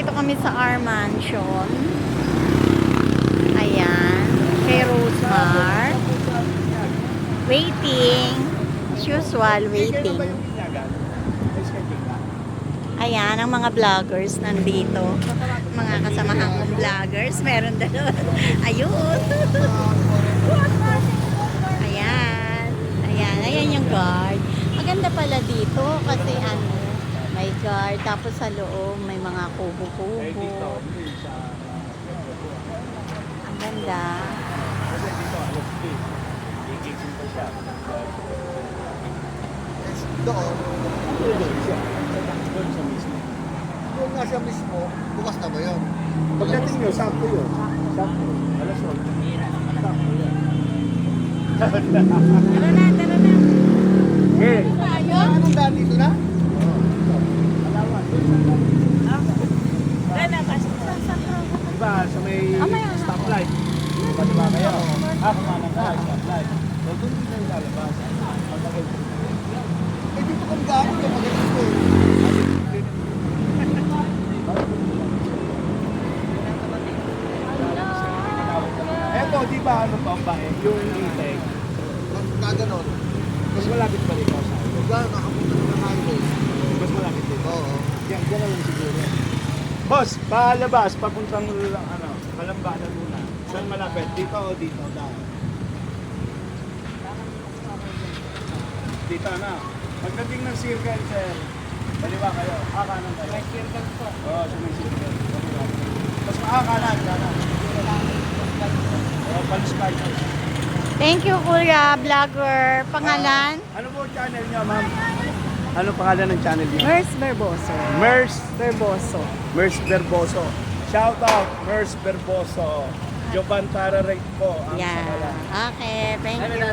Nandito kami sa R Mansion. Ayan. Kay Rosemar. Waiting. As usual, waiting. Ayan, ang mga vloggers nandito. Mga kasamahan kong vloggers. Meron doon. Ayun. Ayan. Ayan. Ayan yung guard. Maganda pala dito kasi ano, may guard. Tapos sa loob, may mga kubo-kubo. Ang ganda. Doon siya. Doon siya mismo. Doon nga siya mismo, bukas na ba yun? Pagdating nyo, sakto yun. Sakto. Alas 8. Sakto yun. Tara na, tara na. Okay. Anong daan dito na? Diba, sa may stoplight. Diba kayo? Kumanan ka, stoplight. Doon din kayo lalabas. Eh, dito kung gano'n yung magaling ko. Eto, di ba ano pa ba eh? Yung intake. Gaganon. Mas malapit pa rin ako sa highway. Gano'n, nakapunta ng highway. Mas malapit din. Oo. Yan na lang siguro. Boss, palabas, papuntang ano, Kalambanan muna. Saan malapit? Dito o dito? Dito na. Pagdating ng circle, sir, baliwa kayo. Kanan kayo. May circle po. Oo, sa may circle. Tapos kanan. Oo, paliskay. Thank you, Kuya Vlogger. Pangalan? Ano po channel niyo, ma'am? Ano pangalan ng channel niyo? Mers Verboso. Mers Verboso. Shout out, Mers Verboso. Jovan Tararate po ang Yeah. pangalan. Okay, thank you.